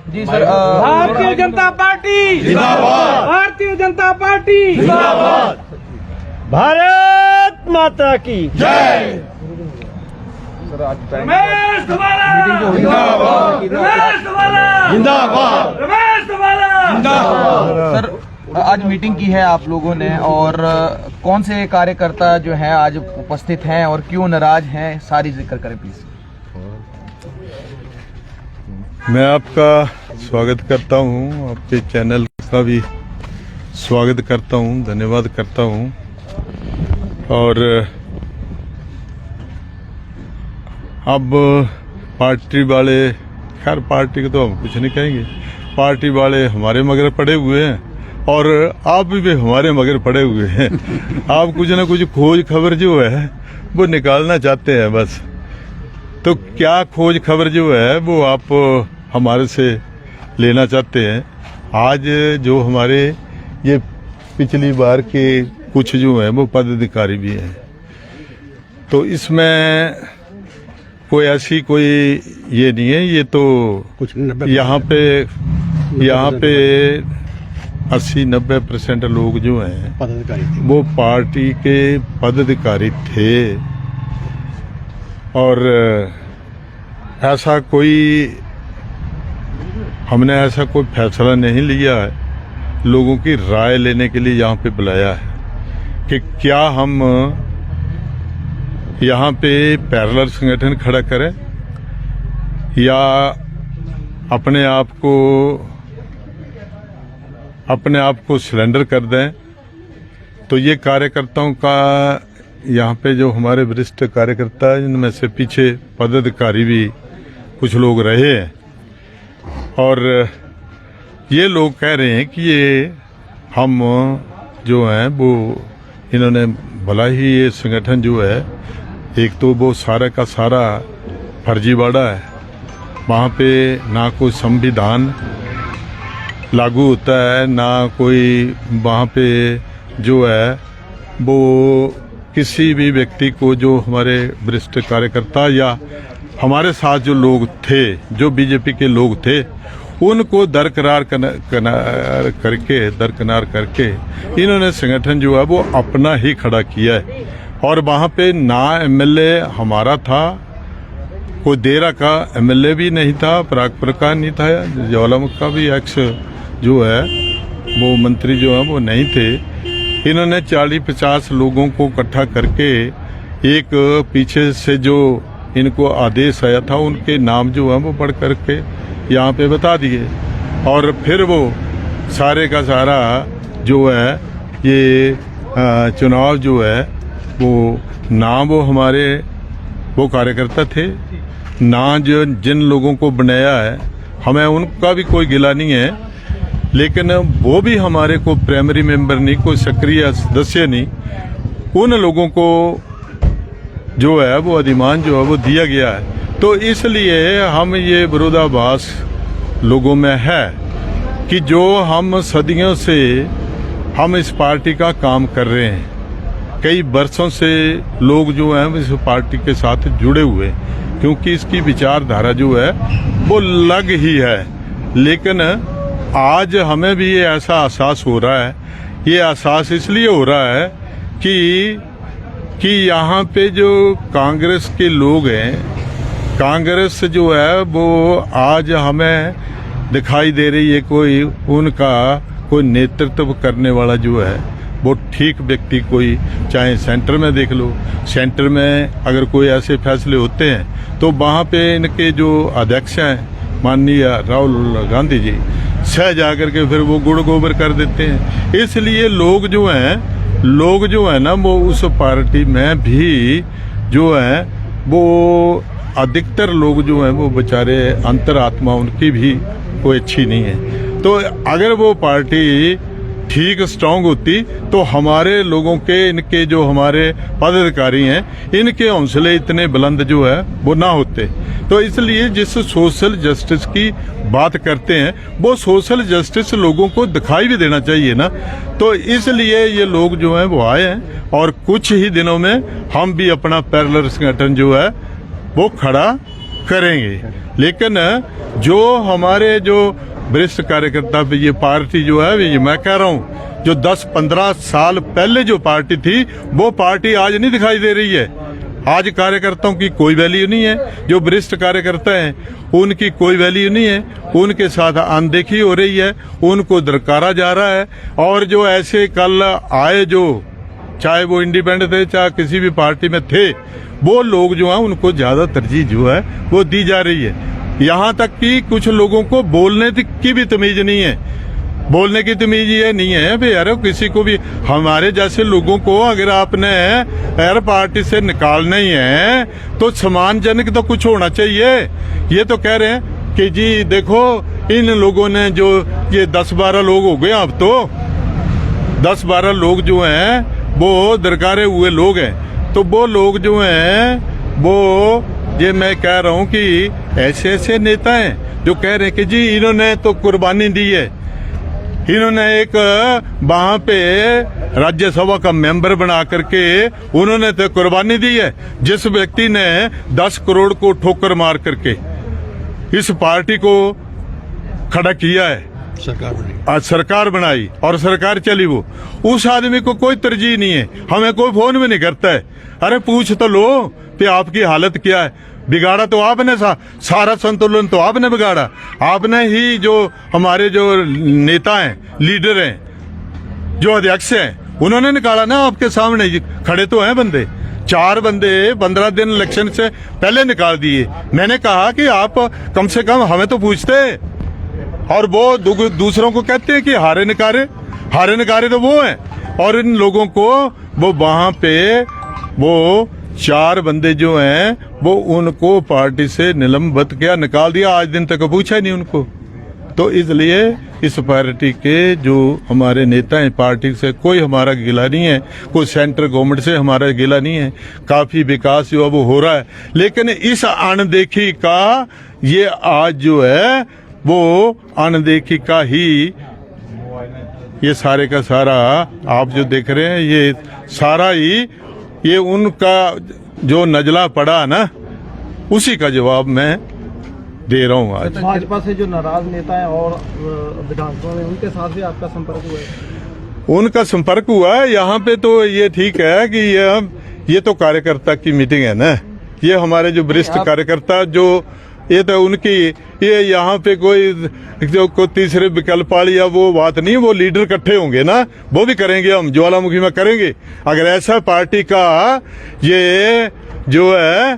जी sir, Bharatiya Janata party जिंदाबाद, Bharatiya Janata party जिंदाबाद, भारत माता की जय। रमेश धवाला जिंदाबाद, रमेश धवाला जिंदाबाद, रमेश धवाला जिंदाबाद। सर आज मीटिंग की है आप लोगों ने, और कौन से कार्यकर्ता जो हैं आज उपस्थित हैं और क्यों नाराज हैं, सारी जिक्र करें प्लीज। मैं आपका स्वागत करता हूं, आपके चैनल का भी स्वागत करता हूं, धन्यवाद करता हूं। और अब पार्टी वाले, खैर पार्टी को तो हम कुछ नहीं कहेंगे, पार्टी वाले हमारे मगर पड़े हुए हैं और आप भी हमारे मगर पड़े हुए हैं। आप कुछ ना कुछ खोज खबर जो है वो निकालना चाहते हैं बस। तो क्या खोज खबर जो है वो आप हमारे से लेना चाहते हैं। आज जो हमारे ये पिछली बार के कुछ जो हैं वो पदाधिकारी भी हैं, तो इसमें कोई ऐसी कोई ये नहीं है। ये तो कुछ यहाँ पे 80-90% लोग जो हैं वो पार्टी के पदाधिकारी थे, और ऐसा कोई हमने ऐसा कोई फैसला नहीं लिया है। लोगों की राय लेने के लिए यहाँ पे बुलाया है कि क्या हम यहाँ पे पैरेलल संगठन खड़ा करें या अपने आप को सिलेंडर कर दें। तो ये कार्यकर्ताओं का, यहाँ पे जो हमारे वरिष्ठ कार्यकर्ता हैं, इनमें से पीछे पदाधिकारी भी कुछ लोग रहे हैं, और ये लोग कह रहे हैं कि ये हम जो हैं वो, इन्होंने भला ही ये संगठन जो है, एक तो वो सारा का सारा फर्जीवाड़ा है। वहाँ पे ना कोई संविधान लागू होता है, ना कोई वहाँ पे जो है वो किसी भी व्यक्ति को, जो हमारे वरिष्ठ कार्यकर्ता या हमारे साथ जो लोग थे, जो बीजेपी के लोग थे, उनको दरकिनार करके इन्होंने संगठन जो है वो अपना ही खड़ा किया है। और वहाँ पे ना एमएलए हमारा था, कोई देरा का एमएलए भी नहीं था, परागपुर का नहीं था, ज्वालामुखी का भी एक्स जो है वो मंत्री जो है वो नहीं थे। इन्होंने 40-50 लोगों को इकट्ठा करके एक पीछे से जो इनको आदेश आया था उनके नाम जो है वो पढ़ करके यहाँ पे बता दिए, और फिर वो सारे का सारा जो है ये चुनाव जो है वो, ना वो हमारे वो कार्यकर्ता थे, ना जो जिन लोगों को बनाया है, हमें उनका भी कोई गिला नहीं है, लेकिन वो भी हमारे को प्राइमरी मेंबर नहीं, कोई सक्रिय सदस्य नहीं। उन लोगों को जो है वो अधिमान जो है वो दिया गया है। तो इसलिए हम ये विरोधाभास लोगों में है कि जो हम सदियों से हम इस पार्टी का काम कर रहे हैं, कई वर्षों से लोग जो हैं इस पार्टी के साथ जुड़े हुए, क्योंकि इसकी विचारधारा जो है वो अलग ही है। लेकिन आज हमें भी ये ऐसा एहसास हो रहा है, ये एहसास इसलिए हो रहा है कि यहाँ पे जो कांग्रेस के लोग हैं, कांग्रेस जो है वो आज हमें दिखाई दे रही है, कोई उनका कोई नेतृत्व करने वाला जो है वो ठीक व्यक्ति कोई, चाहे सेंटर में देख लो, सेंटर में अगर कोई ऐसे फैसले होते हैं तो वहाँ पे इनके जो अध्यक्ष हैं माननीय राहुल गांधी जी, सह जाकर के फिर वो गुड़ गोबर कर देते हैं। इसलिए लोग जो है ना वो उस पार्टी में भी जो है वो अधिकतर लोग जो हैं वो बेचारे अंतरात्मा उनकी भी कोई अच्छी नहीं है। तो अगर वो पार्टी ठीक स्ट्रांग होती तो हमारे लोगों के, इनके जो हमारे पदाधिकारी हैं, इनके हौसले इतने बुलंद जो है वो ना होते। तो इसलिए जिस सोशल जस्टिस की बात करते हैं वो सोशल जस्टिस लोगों को दिखाई भी देना चाहिए ना। तो इसलिए ये लोग जो हैं वो आए हैं, और कुछ ही दिनों में हम भी अपना पैरेलल संगठन जो है वो खड़ा करेंगे। लेकिन जो हमारे जो वरिष्ठ कार्यकर्ता पे ये पार्टी जो है, ये मैं कह रहा हूँ, जो 10-15 साल पहले जो पार्टी थी वो पार्टी आज नहीं दिखाई दे रही है। आज कार्यकर्ताओं की कोई वैल्यू नहीं है। जो वरिष्ठ कार्यकर्ता हैं उनकी कोई वैल्यू नहीं है, उनके साथ अनदेखी हो रही है, उनको दरकारा जा रहा है। और जो ऐसे कल आए, जो चाहे वो इंडिपेंडेंट थे चाहे किसी भी पार्टी में थे, वो लोग जो हैं उनको ज्यादा तरजीह जो है वो दी जा रही है। यहाँ तक कि कुछ लोगों को बोलने की भी तमीज नहीं है। बोलने की तमीज ये नहीं है भाई यार, किसी को भी, हमारे जैसे लोगों को अगर आपने यार पार्टी से निकालना ही है तो सम्मानजनक तो कुछ होना चाहिए। ये तो कह रहे हैं कि जी देखो इन लोगों ने जो ये 10-12 लोग हो गए, अब तो 10-12 लोग जो हैं वो दरकारे हुए लोग हैं। तो वो लोग जो हैं वो, ये मैं कह रहा हूँ कि ऐसे ऐसे नेता हैं जो कह रहे हैं कि जी इन्होंने तो कुर्बानी दी है, इन्होंने एक वहां पे राज्यसभा का मेंबर बना करके उन्होंने तो कुर्बानी दी है। जिस व्यक्ति ने 10 करोड़ को ठोकर मार करके इस पार्टी को खड़ा किया है, आज सरकार बनाई और सरकार चली, वो उस आदमी को कोई तरजीह नहीं है। हमें कोई फोन भी नहीं करता है। अरे पूछ तो लो कि आपकी हालत क्या है। बिगाड़ा तो आपने, सारा संतुलन तो आपने बिगाड़ा। आपने ही जो हमारे जो नेता हैं, लीडर हैं, जो अध्यक्ष हैं, उन्होंने निकाला ना। आपके सामने खड़े तो हैं बंदे, 4 बंदे 15 दिन इलेक्शन से पहले निकाल दिए। मैंने कहा कि आप कम से कम हमें तो पूछते। और वो दूसरों को कहते हैं कि हारे निकारे तो वो हैं। और इन लोगों को वो वहां पे वो 4 बंदे जो हैं वो उनको पार्टी से निलंबित किया, निकाल दिया। आज दिन तक पूछा ही नहीं उनको। तो इसलिए इस पार्टी के जो हमारे नेता हैं, पार्टी से कोई हमारा गिला नहीं है, कोई सेंट्रल गवर्नमेंट से हमारा गिला नहीं है। काफी विकास जो है वो हो रहा है। लेकिन इस अनदेखी का ये आज जो है वो अनदेखी का ही ये सारे का सारा आप जो देख रहे हैं, ये सारा ही ये उनका जो नजला पड़ा ना, उसी का जवाब मैं दे रहा हूँ। आज भाजपा से जो नाराज नेता हैं और विधानसभा में, उनके साथ भी आपका संपर्क हुआ है? उनका संपर्क हुआ है। यहाँ पे तो ये ठीक है कि ये तो कार्यकर्ता की मीटिंग है ना। ये हमारे जो वरिष्ठ कार्यकर्ता जो ये तो उनकी, ये यहाँ पे कोई तीसरे विकल्प वाली या वो बात नहीं। वो लीडर इकट्ठे होंगे ना, वो भी करेंगे, हम ज्वालामुखी में करेंगे। अगर ऐसा पार्टी का ये जो है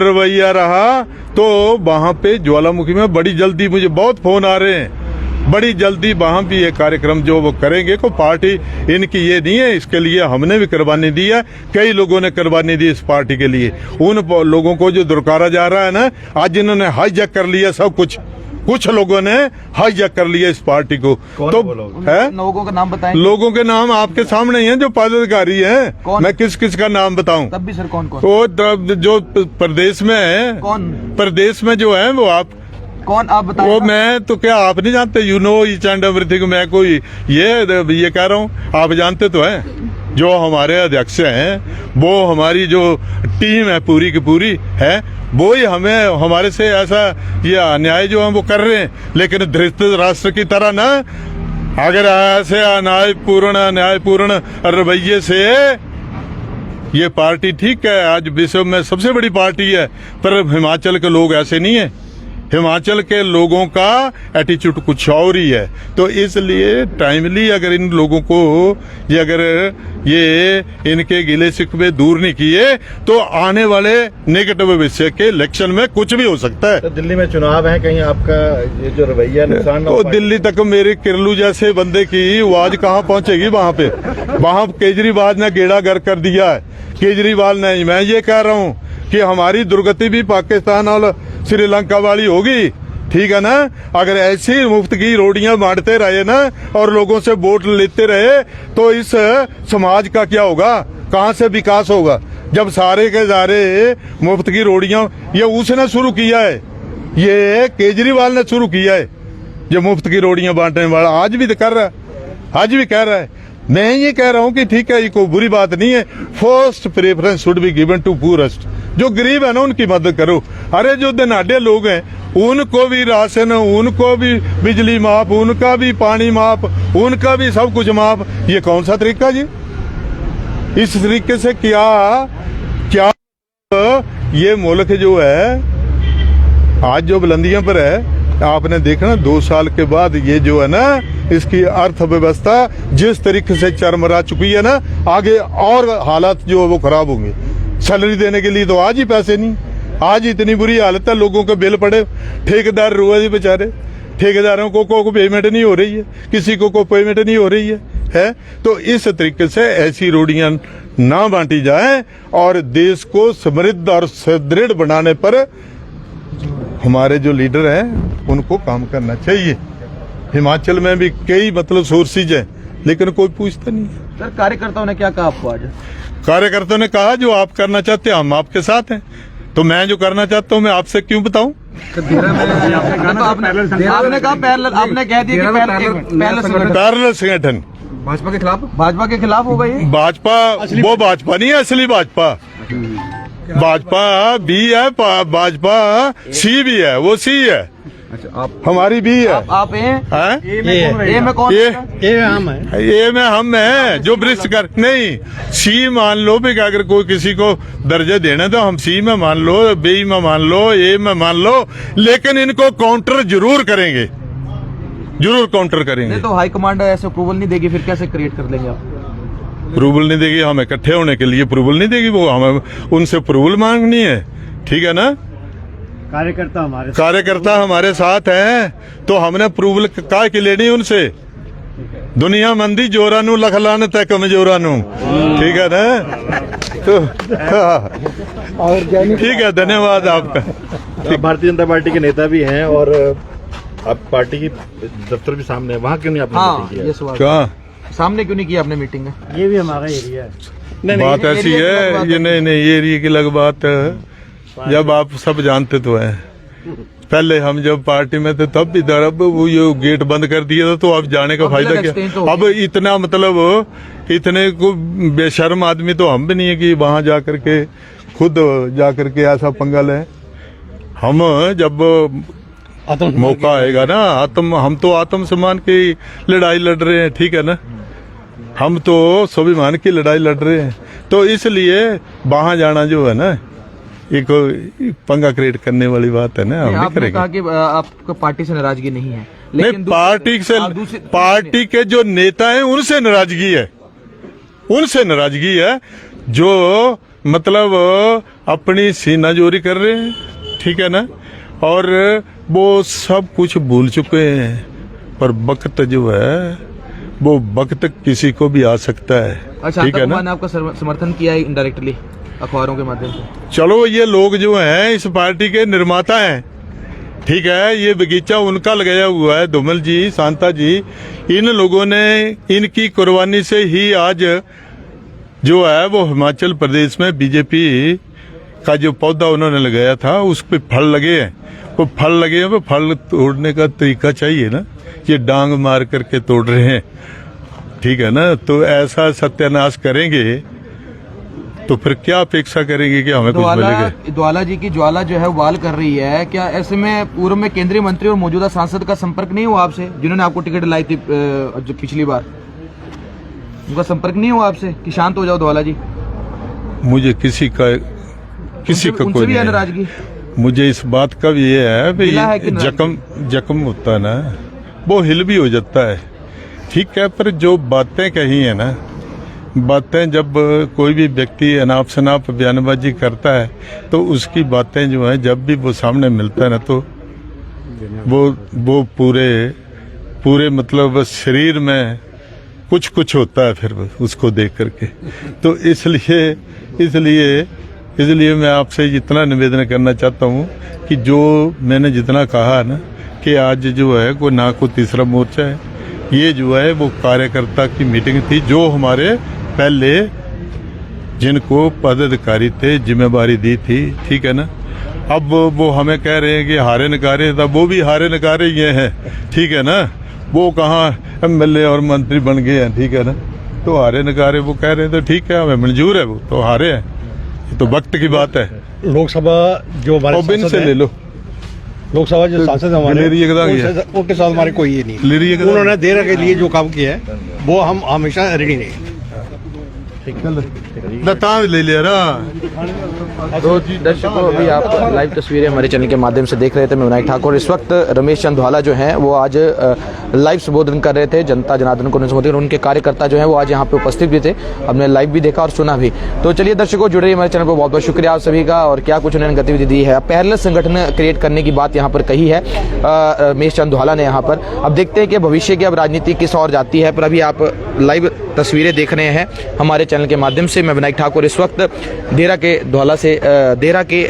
रवैया रहा तो वहां पे ज्वालामुखी में बड़ी जल्दी, मुझे बहुत फोन आ रहे हैं, बड़ी जल्दी वहां भी ये कार्यक्रम जो वो करेंगे। को पार्टी इनकी ये नहीं है, इसके लिए हमने भी कुर्बानी दी है। कई लोगों ने कुर्बानी दी इस पार्टी के लिए। उन लोगों को जो दुरकारा जा रहा है ना, आज इन्होंने हाईजैक कर लिया सब कुछ लोगों ने हाईजैक कर लिया इस पार्टी को। तो है लोगों का नाम बताएं। लोगों के नाम आपके सामने ही हैं जो पदाधिकारी हैं। मैं किस किस का नाम बताऊं? तब भी सर कौन? तो जो प्रदेश में है, कौन प्रदेश में जो है वो आप कौन आप बताएं? वो मैं तो क्या आप नहीं जानते? You know each and everything. मैं कोई ये कह रहा हूँ, आप जानते तो हैं। जो हमारे अध्यक्ष हैं, वो हमारी जो टीम है पूरी की पूरी है, वो ही हमें हमारे से ऐसा ये अन्याय जो है वो कर रहे हैं। लेकिन धृतराष्ट्र राष्ट्र की तरह ना, अगर ऐसे अन्यायपूर्ण रवैये से ये पार्टी, ठीक है आज विश्व में सबसे बड़ी पार्टी है, पर हिमाचल के लोग ऐसे नहीं है। हिमाचल के लोगों का एटीट्यूड कुछ और ही है। तो इसलिए टाइमली अगर इन लोगों को ये इनके गिले शिकवे दूर नहीं किए तो आने वाले नेगेटिव भविष्य के इलेक्शन में कुछ भी हो सकता है। तो दिल्ली में चुनाव है, कहीं आपका ये जो रवैया नुकसान ना हो तो दिल्ली तक मेरे किरलू जैसे बंदे की आवाज कहाँ पहुंचेगी? वहां पे वहां केजरीवाल ने गेड़ा गर कर दिया है। केजरीवाल ने, मैं ये कह रहा हूँ कि हमारी दुर्गति भी पाकिस्तान और श्रीलंका वाली होगी, ठीक है ना। अगर ऐसी मुफ्त की रोटियां बांटते रहे ना और लोगों से वोट लेते रहे तो इस समाज का क्या होगा? कहां से विकास होगा? जब सारे के सारे मुफ्त की रोटियां, ये उसने शुरू किया है, ये केजरीवाल ने शुरू किया है, ये मुफ्त की रोटियां बांटने वाला। आज भी कर रहा है, आज भी कह रहा है। मैं ये कह रहा हूं कि ठीक है, ये कोई बुरी बात नहीं है। First preference should be given to purest. जो गरीब है ना उनकी मदद करो। अरे जो धनाढ़े लोग हैं उनको भी राशन, उनको भी बिजली माफ, उनका भी पानी माफ, उनका भी सब कुछ माफ। ये कौन सा तरीका जी? इस तरीके से क्या ये मुल्क जो है आज जो बुलंदियों पर है, आपने देखा ना 2 साल के बाद ये जो है ना इसकी अर्थव्यवस्था जिस तरीके से चरमरा चुकी है ना, आगे और हालात जो है वो खराब होंगे। सैलरी देने के लिए तो आज ही पैसे नहीं, आज इतनी बुरी हालत है, लोगों के बिल पड़े, ठेकेदार रोए जी बेचारे, ठेकेदारों को पेमेंट नहीं हो रही है, किसी को पेमेंट नहीं हो रही है। तो इस तरीके से ऐसी रोटियां ना बांटी जाए और देश को समृद्ध और सुदृढ़ बनाने पर हमारे जो लीडर हैं उनको काम करना चाहिए। हिमाचल में भी कई मतलब सोर्सेज हैं, लेकिन कोई पूछता नहीं है। सर, कार्यकर्ताओं ने क्या कहा आपको आज? कार्यकर्ताओं ने कहा जो आप करना चाहते हैं हम आपके साथ हैं। तो मैं जो करना चाहता हूं मैं आपसे क्यों बताऊं? आपने कहा पैरेलल, आपने कह दिया कि पैरेलल संगठन भाजपा के खिलाफ होगा ये? भाजपा वो भाजपा नहीं है, असली भाजपा। भाजपा बी है, भाजपा सी भी है, वो सी है। अच्छा, आप हमारी बी है। आप ए में कौन? ए में हम है जो वरिष्ठ कर नहीं। सी मान लो भी, अगर कोई किसी को दर्जा देना तो हम सी में मान लो, बी में मान लो, ए में मान लो, लेकिन इनको काउंटर जरूर करेंगे, जरूर काउंटर करेंगे। नहीं तो हाईकमांड ऐसे अप्रूवल नहीं देगी, फिर कैसे क्रिएट कर लेंगे आप? अप्रूवल नहीं देगी, हमें इकट्ठे होने के लिए अप्रूवल नहीं देगी, वो हमें उनसे अप्रूवल मांगनी है। ठीक है ना? कार्यकर्ता हमारे साथ हैं तो हमने अप्रूवल का की लेनी उनसे। दुनिया मंदी जोरा नू लख लानत है कमजोरा नू। ठीक है ना? तो ठीक है, धन्यवाद आपका। आप भारतीय जनता पार्टी के नेता भी हैं और आप पार्टी की दफ्तर भी सामने है, वहाँ क्यों नहीं आपने मीटिंग किया? ये सवाल क्या सामने क्यों नहीं किया आपने मीटिंग में? ये भी हमारा एरिया है। बात ऐसी है, ये नहीं ये एरिया की अलग बात है। जब आप सब जानते तो हैं, पहले हम जब पार्टी में थे तब भी अब वो ये गेट बंद कर दिया था, तो अब जाने का फायदा क्या? अब इतना मतलब इतने को बेशर्म आदमी तो हम भी नहीं है कि वहां जाकर के खुद जाकर के ऐसा पंगा लें। हम जब मौका आएगा ना, हम तो आत्म सम्मान की लड़ाई लड़ रहे हैं। ठीक है ना? हम तो स्वाभिमान की लड़ाई लड़ रहे हैं, तो इसलिए वहां जाना जो है ना एक पंगा क्रिएट करने वाली बात है ना, हम नहीं करेंगे। कहा कि आपको पार्टी से नाराजगी नहीं है, नहीं पार्टी के जो नेता हैं उनसे नाराजगी है, उनसे नाराजगी है जो मतलब अपनी सीनाजोरी कर रहे हैं। ठीक है ना? और वो सब कुछ भूल चुके हैं, पर वक्त जो है वो वक्त किसी को भी आ सकता है। अच्छा, ठीक है ना? ने आपका समर्थन किया है इनडायरेक्टली अखबारों के माध्यम से। चलो, ये लोग जो हैं इस पार्टी के निर्माता हैं। ठीक है? ये बगीचा उनका लगाया हुआ है, धूमल जी, शांता जी, इन लोगों ने इनकी कुर्बानी से ही आज जो है वो हिमाचल प्रदेश में बीजेपी का जो पौधा उन्होंने लगाया था उस पे फल लगे हैं। वो फल लगे हैं, वो फल तोड़ने का तरीका चाहिए ना, ये डांग मार करके तोड़ रहे हैं। ठीक है ना? तो ऐसा सत्यानाश करेंगे तो फिर क्या अपेक्षा करेंगे कि हमें कुछ मिलेगा? ज्वाला जी की ज्वाला जो है वाल कर रही है, क्या ऐसे में पूर्व में केंद्रीय मंत्री और मौजूदा सांसद का संपर्क नहीं हुआ आपसे, जिन्होंने आपको टिकट लाई थी जो पिछली बार? उनका संपर्क नहीं हुआ आपसे कि शांत हो जाओ ज्वाला जी? मुझे किसी का कोई नहीं नाराजगी। मुझे इस बात का भी ये है भाई, जख्म होता है ना वो हिल भी हो जाता है। ठीक है, पर जो बातें कही है ना, बातें जब कोई भी व्यक्ति अनाप शनाप बयानबाजी करता है तो उसकी बातें जो है जब भी वो सामने मिलता है ना तो वो पूरे मतलब शरीर में कुछ होता है फिर उसको देख करके। तो इसलिए मैं आपसे इतना निवेदन करना चाहता हूँ कि जो मैंने जितना कहा ना कि आज जो है कोई ना कोई तीसरा मोर्चा है, ये जो है वो कार्यकर्ता की मीटिंग थी जो हमारे पहले जिनको पदाधिकारी थे जिम्मेवारी दी थी। ठीक है ना? अब वो हमें कह रहे हैं कि हारे नकारे, था वो भी हारे नकारे ये हैं। ठीक है ना? वो कहाँ एमएलए और मंत्री बन गए हैं। ठीक है ना? तो हारे नकारे वो कह रहे हैं तो ठीक है, हमें मंजूर है, वो तो हारे हैं, ये तो वक्त की बात है। लोकसभा जो हमारे और बिन सांसद से हैं, ले लो, लोकसभा जो सांसद हैं हमारे, गिलेरी एकदा ही है। उनके साथ हमारे कोई ये नहीं गिलेरी एकदा। उन्होंने देर के लिए जो काम किया है वो हम हमेशा रेडी नहीं। लता ले लिया ना। तो दर्शकों, अभी आप लाइव तस्वीरें हमारे चैनल के माध्यम से देख रहे थे। मैं विनायक ठाकुर, इस वक्त रमेश चंद धवाला जो हैं वो आज लाइव संबोधन कर रहे थे जनता जनार्दन को संबोधित, और उनके कार्यकर्ता जो हैं वो आज यहाँ पे उपस्थित भी थे। हमने लाइव भी देखा और सुना भी। तो चलिए दर्शकों, जुड़े रहिए हमारे चैनल पर। बहुत बहुत शुक्रिया आप सभी का। और क्या कुछ उन्होंने गतिविधि दी है, पैरेलल संगठन क्रिएट करने की बात यहाँ पर कही है रमेश चंद धवाला ने यहाँ पर। अब देखते हैं कि भविष्य की अब राजनीति किस ओर जाती है, पर अभी आप लाइव तस्वीरें देख रहे हैं हमारे चैनल के माध्यम से। मैं विनायक ठाकुर इस वक्त देरा के धौला से, देरा के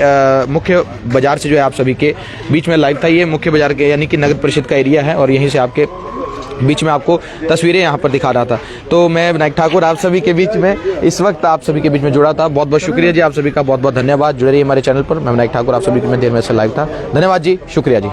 मुख्य बाजार से जो है आप सभी के बीच में लाइव था। ये मुख्य बाजार के यानी कि नगर परिषद का एरिया है, और यहीं से आपके बीच में आपको तस्वीरें यहाँ पर दिखा रहा था। तो मैं विनायक ठाकुर आप सभी के बीच में इस वक्त आप सभी के बीच में जुड़ा था। बहुत बहुत शुक्रिया जी, आप सभी का बहुत बहुत धन्यवाद। जुड़े रहिए हमारे चैनल पर। मैं विनायक ठाकुर आप सभी के में देर में से लाइव था। धन्यवाद जी, शुक्रिया जी।